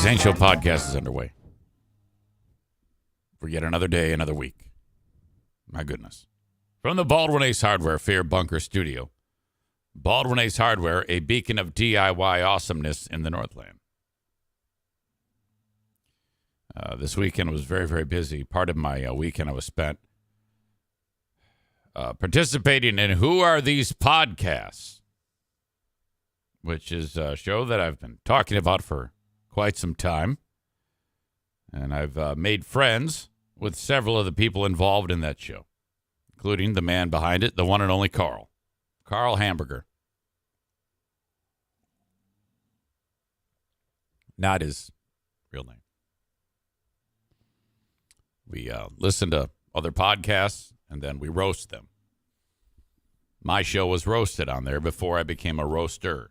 Zane Show podcast is underway. For yet another day, another week. My goodness. From the Baldwin Ace Hardware Fear Bunker Studio. Baldwin Ace Hardware, a beacon of DIY awesomeness in the Northland. This weekend was very, very busy. Part of my weekend I was spent participating in Who Are These Podcasts? Which is a show that I've been talking about for quite some time. And I've made friends with several of the people involved in that show, including the man behind it, the one and only Carl. Carl Hamburger. Not his real name. We listen to other podcasts, and then we roast them. My show was roasted on there before I became a roaster.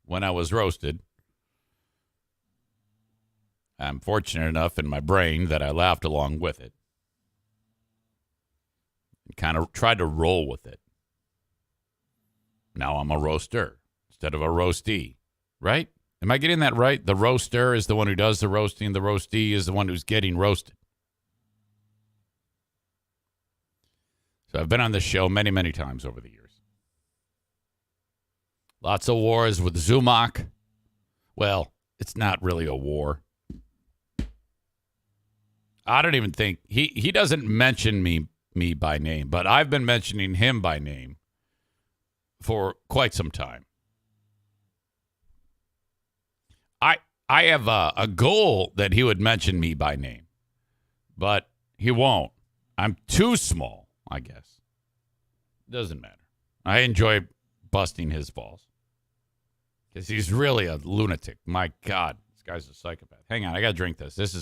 When I was roasted, I'm fortunate enough in my brain that I laughed along with it. And kind of tried to roll with it. Now I'm a roaster instead of a roastee, right? Am I getting that right? The roaster is the one who does the roasting. The roastee is the one who's getting roasted. So I've been on this show many, many times over the years. Lots of wars with Zumock. Well, it's not really a war. I don't even think he doesn't mention me by name, but I've been mentioning him by name for quite some time. I have a goal that he would mention me by name, but he won't. I'm too small, I guess. Doesn't matter. I enjoy busting his balls because he's really a lunatic. My God, this guy's a psychopath. Hang on, I got to drink this. This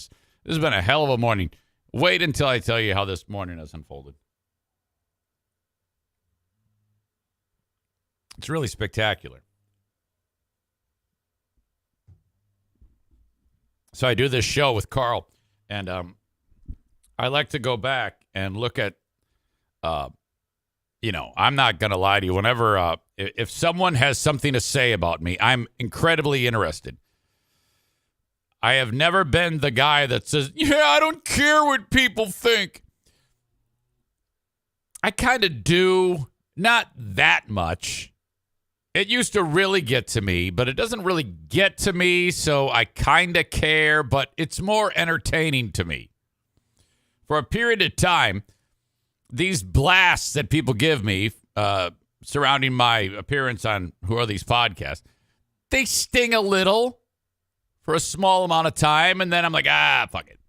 has been a hell of a morning. Wait until I tell you how this morning has unfolded. It's really spectacular. So I do this show with Carl, and I like to go back and look at, I'm not going to lie to you. Whenever, if someone has something to say about me, I'm incredibly interested. I have never been the guy that says, yeah, I don't care what people think. I kind of do, not that much. It used to really get to me, but it doesn't really get to me, so I kind of care, but it's more entertaining to me. For a period of time, these blasts that people give me surrounding my appearance on Who Are These Podcasts, they sting a little for a small amount of time, and then I'm like, fuck it.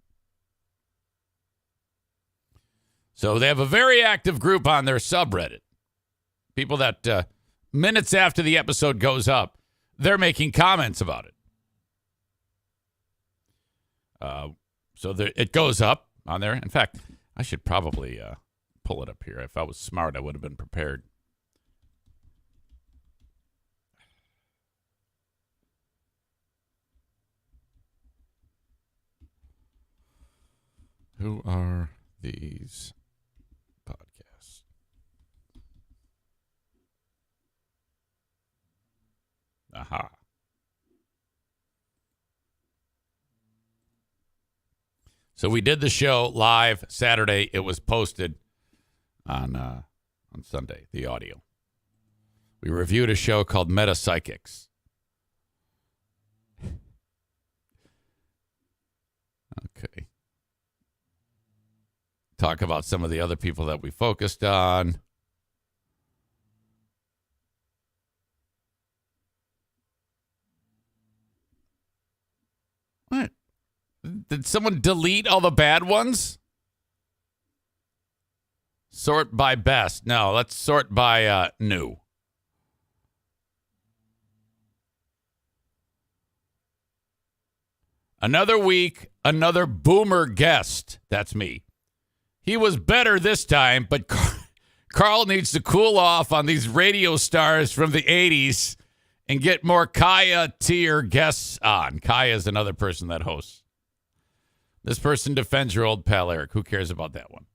So they have a very active group on their subreddit. People that minutes after the episode goes up, they're making comments about it. It goes up on there. In fact, I should probably pull it up here. If I was smart, I would have been prepared. Who are these podcasts? Aha. So we did the show live Saturday. It was posted on Sunday, the audio. We reviewed a show called Meta Psychics. Okay. Talk about some of the other people that we focused on. What? Did someone delete all the bad ones? Sort by best. No, let's sort by new. Another week, another boomer guest. That's me. He was better this time, but Carl needs to cool off on these radio stars from the 80s and get more Kaya tier guests on. Kaya is another person that hosts. This person defends your old pal Eric. Who cares about that one?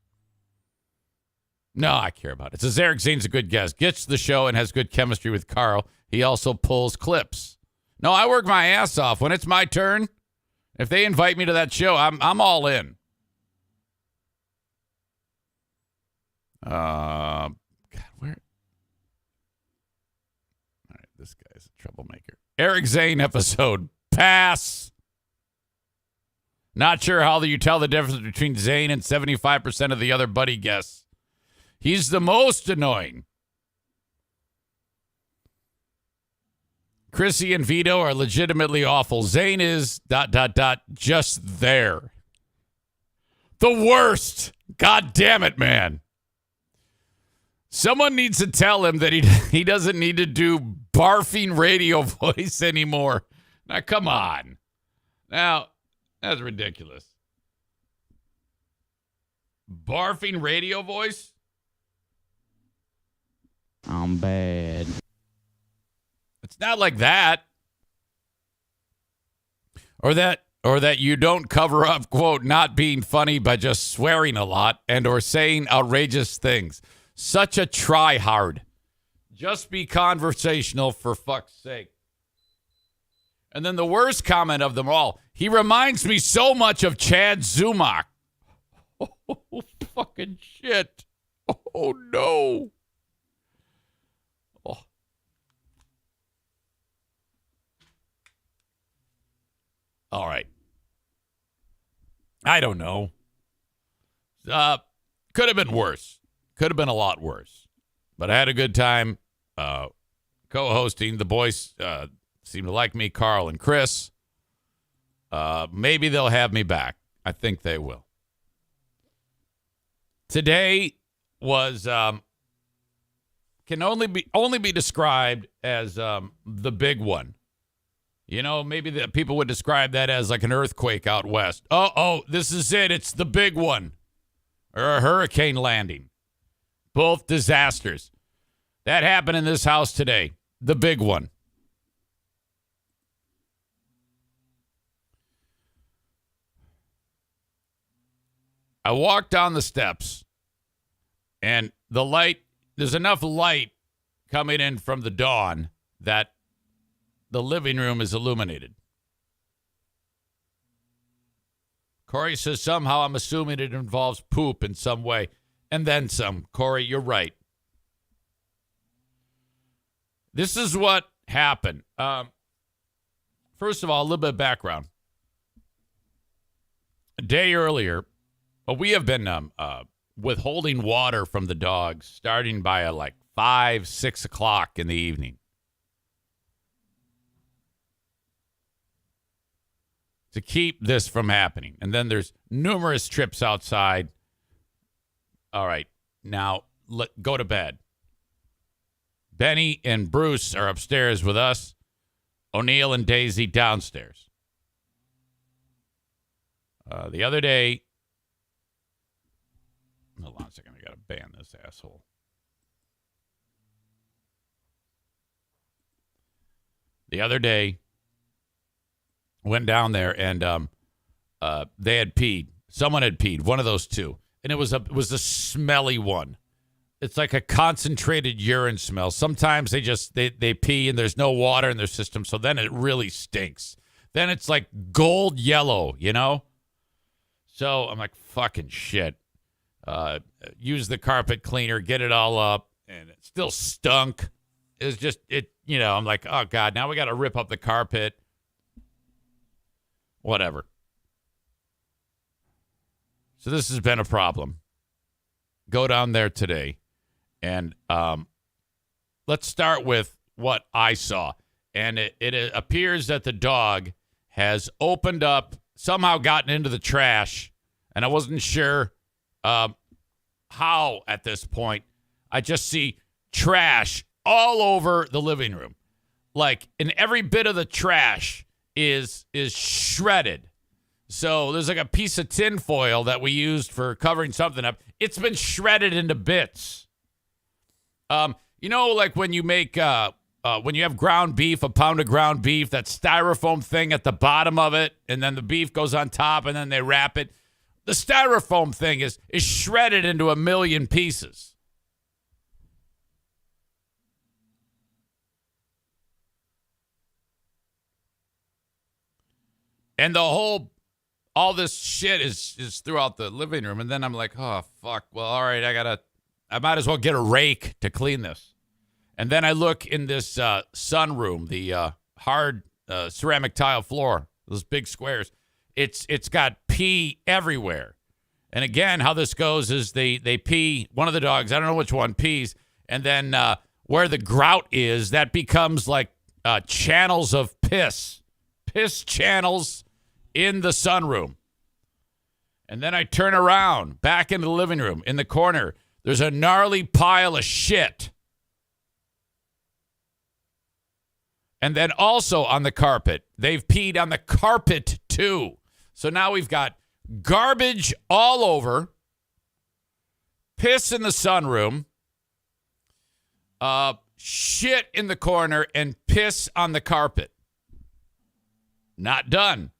No, I care about it. Says Eric Zane's a good guest. Gets the show and has good chemistry with Carl. He also pulls clips. No, I work my ass off. When it's my turn, if they invite me to that show, I'm all in. God, where? All right, this guy's a troublemaker. Eric Zane episode. Pass. Not sure how you tell the difference between Zane and 75% of the other buddy guests. He's the most annoying. Chrissy and Vito are legitimately awful. Zane is ... just there. The worst. God damn it, man. Someone needs to tell him that he doesn't need to do barfing radio voice anymore. Now, come on. Now, that's ridiculous. Barfing radio voice? I'm bad. It's not like that. Or that you don't cover up, quote, not being funny by just swearing a lot and or saying outrageous things. Such a try-hard. Just be conversational, for fuck's sake. And then the worst comment of them all, he reminds me so much of Chad Zumock. Oh, fucking shit. Oh, no. Oh. All right. I don't know. Could have been worse. Could have been a lot worse. But I had a good time co-hosting. The boys seem to like me, Carl and Chris. Maybe they'll have me back. I think they will. Today was can only be described as the big one. You know, maybe the people would describe that as like an earthquake out west. Oh, this is it. It's the big one. Or a hurricane landing. Both disasters. That happened in this house today. The big one. I walked down the steps, and the light, there's enough light coming in from the dawn that the living room is illuminated. Corey says somehow I'm assuming it involves poop in some way. And then some. Corey, you're right. This is what happened. First of all, a little bit of background. A day earlier, we have been withholding water from the dogs starting by like 5, 6 o'clock in the evening. To keep this from happening. And then there's numerous trips outside. All right, now go to bed. Benny and Bruce are upstairs with us. O'Neill and Daisy downstairs. The other day, hold on a second, I got to ban this asshole. The other day, went down there and they had peed. Someone had peed, one of those two. And it was a smelly one. It's like a concentrated urine smell. Sometimes they pee and there's no water in their system, so then it really stinks. Then it's like gold yellow, you know? So I'm like, fucking shit. Use the carpet cleaner, get it all up, and it still stunk. It's just, I'm like, oh, God, now we got to rip up the carpet. Whatever. So this has been a problem. Go down there today. And let's start with what I saw. And it appears that the dog has opened up, somehow gotten into the trash. And I wasn't sure how at this point. I just see trash all over the living room. Like, and every bit of the trash is shredded. So there's like a piece of tin foil that we used for covering something up. It's been shredded into bits. Like when you make, when you have ground beef, a pound of ground beef, that styrofoam thing at the bottom of it, and then the beef goes on top, and then they wrap it. The styrofoam thing is shredded into a million pieces. And all this shit is throughout the living room. And then I'm like, oh, fuck. Well, all right, I might as well get a rake to clean this. And then I look in this sunroom, the hard ceramic tile floor, those big squares. It's got pee everywhere. And again, how this goes is they pee, one of the dogs, I don't know which one, pees, and then where the grout is, that becomes like channels of piss channels in the sunroom. And then I turn around, back into the living room, in the corner, there's a gnarly pile of shit. And then also on the carpet, they've peed on the carpet too. So now we've got garbage all over, piss in the sunroom, shit in the corner, and piss on the carpet. Not done.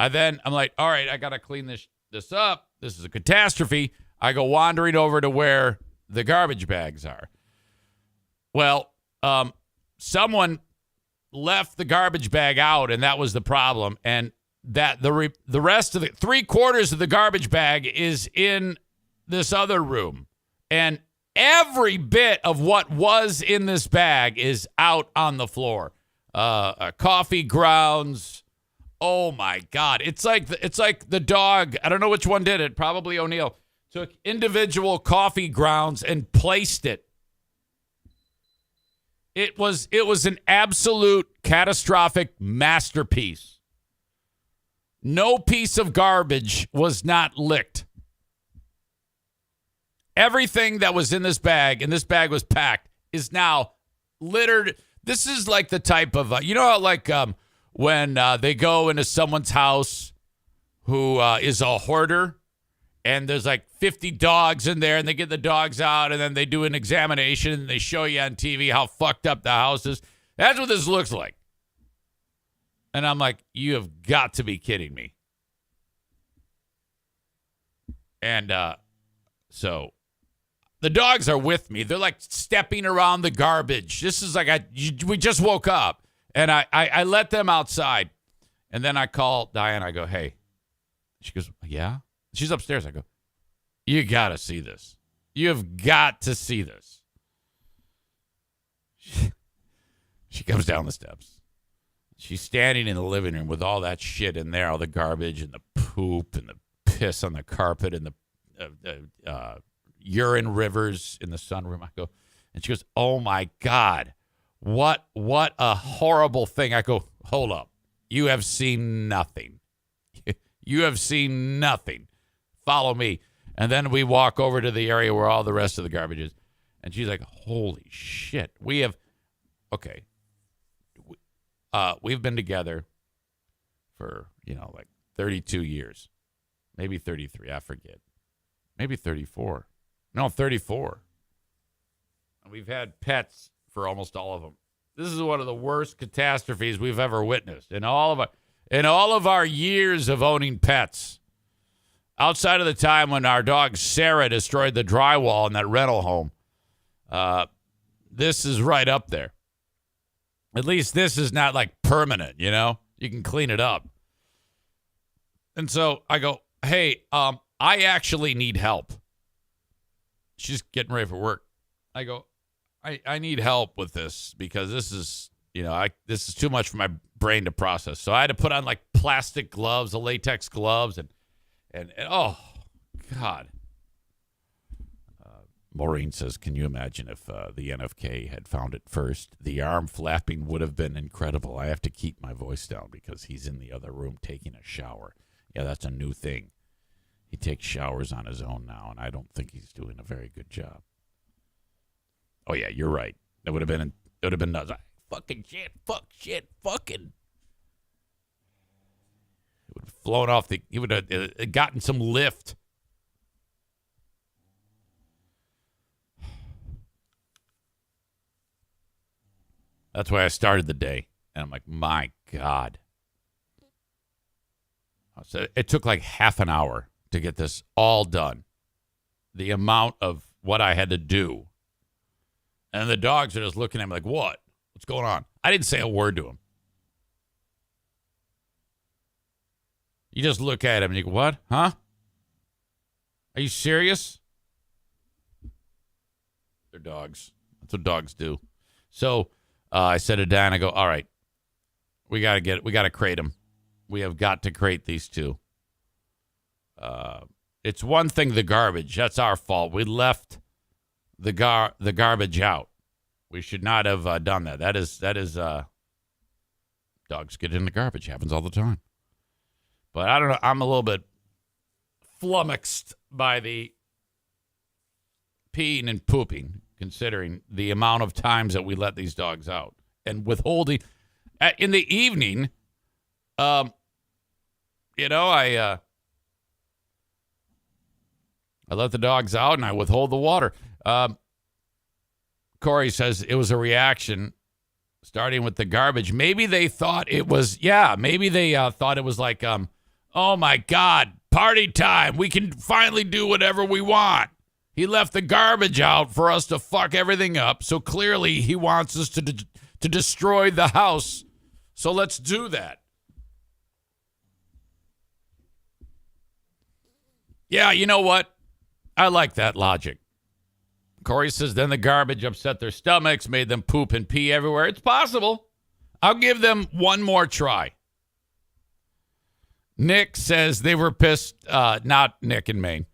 I'm like, all right, I got to clean this up. This is a catastrophe. I go wandering over to where the garbage bags are. Well, someone left the garbage bag out, and that was the problem. And that the rest of the 3/4 of the garbage bag is in this other room. And every bit of what was in this bag is out on the floor. Coffee grounds. Oh my God. It's like the dog. I don't know which one did it. Probably O'Neill took individual coffee grounds and placed it. It was an absolute catastrophic masterpiece. No piece of garbage was not licked. Everything that was in this bag, and this bag was packed, is now littered. This is like the type of, how when they go into someone's house who is a hoarder, and there's like 50 dogs in there, and they get the dogs out, and then they do an examination, and they show you on TV how fucked up the house is. That's what this looks like. And I'm like, you have got to be kidding me. And so the dogs are with me. They're like stepping around the garbage. This is like we just woke up. And I let them outside. And then I call Diane. I go, hey. She goes, yeah? She's upstairs. I go, you got to see this. You have got to see this. She comes down the steps. She's standing in the living room with all that shit in there, all the garbage and the poop and the piss on the carpet and the urine rivers in the sunroom. I go, and she goes, oh my God, what a horrible thing. I go, hold up. You have seen nothing. You have seen nothing. Follow me. And then we walk over to the area where all the rest of the garbage is. And she's like, holy shit. We've been together for, like 32 years. Maybe 33. I forget. Maybe 34. No, 34. And we've had pets for almost all of them. This is one of the worst catastrophes we've ever witnessed in all of our years of owning pets. Outside of the time when our dog Sarah destroyed the drywall in that rental home, this is right up there. At least this is not like permanent, You can clean it up. And so I go, hey, I actually need help. She's getting ready for work. I go, I need help with this because this is, this is too much for my brain to process. So I had to put on like plastic gloves, the latex gloves, and oh, God. Maureen says, can you imagine if the NFK had found it first? The arm flapping would have been incredible. I have to keep my voice down because he's in the other room taking a shower. Yeah, that's a new thing. He takes showers on his own now, and I don't think he's doing a very good job. Oh, yeah, you're right. It would have been nuts. Fucking shit, fucking. It would have flown off he would have gotten some lift. That's why I started the day. And I'm like, my God. So it took like half an hour to get this all done. The amount of what I had to do. And the dogs are just looking at me like, what? What's going on? I didn't say a word to them. You just look at him and you go, what? Huh? Are you serious? They're dogs. That's what dogs do. So I said to Dan, I go, all right, we got to crate them. We have got to crate these two. It's one thing, the garbage. That's our fault. We left the garbage out. We should not have done that. That is dogs get in the garbage. Happens all the time. But I don't know. I'm a little bit flummoxed by the peeing and pooping, considering the amount of times that we let these dogs out and withholding in the evening. I let the dogs out and I withhold the water. Corey says it was a reaction starting with the garbage. Maybe they thought it was, maybe they thought it was like, oh my God, party time. We can finally do whatever we want. He left the garbage out for us to fuck everything up. So clearly he wants us to destroy the house. So let's do that. Yeah, you know what? I like that logic. Corey says then the garbage upset their stomachs, made them poop and pee everywhere. It's possible. I'll give them one more try. Nick says they were pissed. Not Nick in Maine.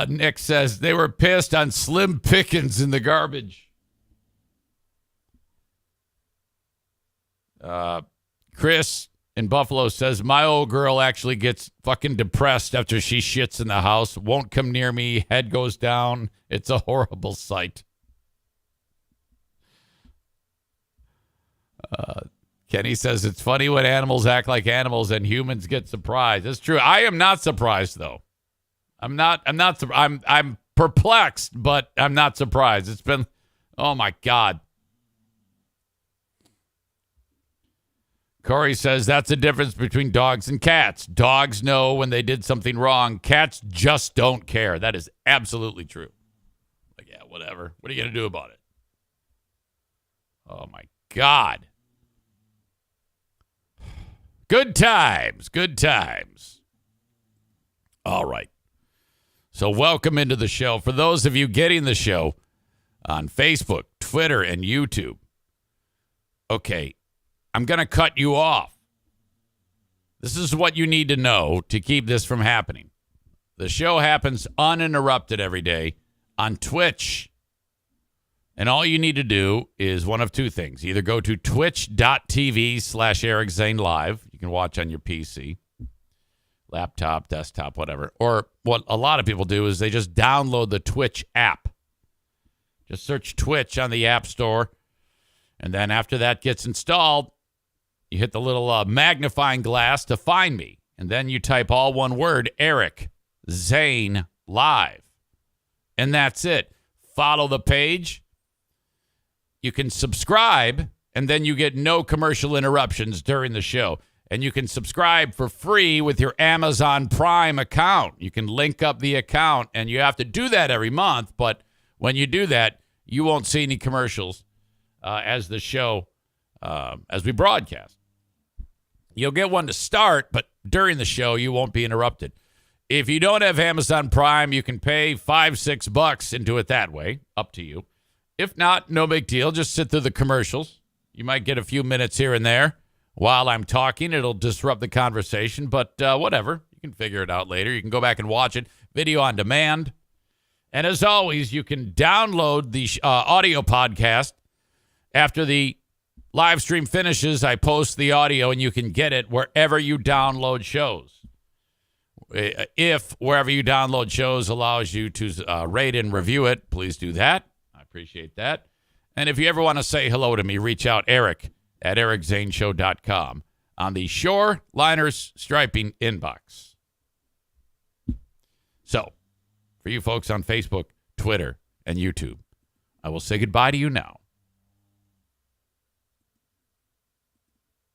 Nick says they were pissed on Slim Pickens in the garbage. Chris in Buffalo says my old girl actually gets fucking depressed after she shits in the house. Won't come near me. Head goes down. It's a horrible sight. Kenny says it's funny when animals act like animals and humans get surprised. It's true. I am not surprised though. I'm perplexed, but I'm not surprised. It's been, oh my God. Corey says that's the difference between dogs and cats. Dogs know when they did something wrong. Cats just don't care. That is absolutely true. Like, yeah, whatever. What are you going to do about it? Oh my God. Good times. Good times. All right. So welcome into the show. For those of you getting the show on Facebook, Twitter, and YouTube. Okay, I'm going to cut you off. This is what you need to know to keep this from happening. The show happens uninterrupted every day on Twitch. And all you need to do is one of two things. Either go to twitch.tv/Eric Zane Live. You can watch on your PC, laptop, desktop, whatever. Or what a lot of people do is they just download the Twitch app. Just search Twitch on the App Store. And then after that gets installed, you hit the little magnifying glass to find me. And then you type all one word, Eric Zane Live. And that's it. Follow the page. You can subscribe, and then you get no commercial interruptions during the show. And you can subscribe for free with your Amazon Prime account. You can link up the account, and you have to do that every month. But when you do that, you won't see any commercials as the show, as we broadcast. You'll get one to start, but during the show, you won't be interrupted. If you don't have Amazon Prime, you can pay $5-6 into it that way. Up to you. If not, no big deal. Just sit through the commercials. You might get a few minutes here and there while I'm talking. It'll disrupt the conversation, but whatever. You can figure it out later. You can go back and watch it. Video on demand. And as always, you can download the audio podcast. After the live stream finishes, I post the audio, and you can get it wherever you download shows. If wherever you download shows allows you to rate and review it, please do that. I appreciate that. And if you ever want to say hello to me, reach out, Eric at ericzaneshow.com on the Shore Liners Striping inbox. So, for you folks on Facebook, Twitter, and YouTube, I will say goodbye to you now.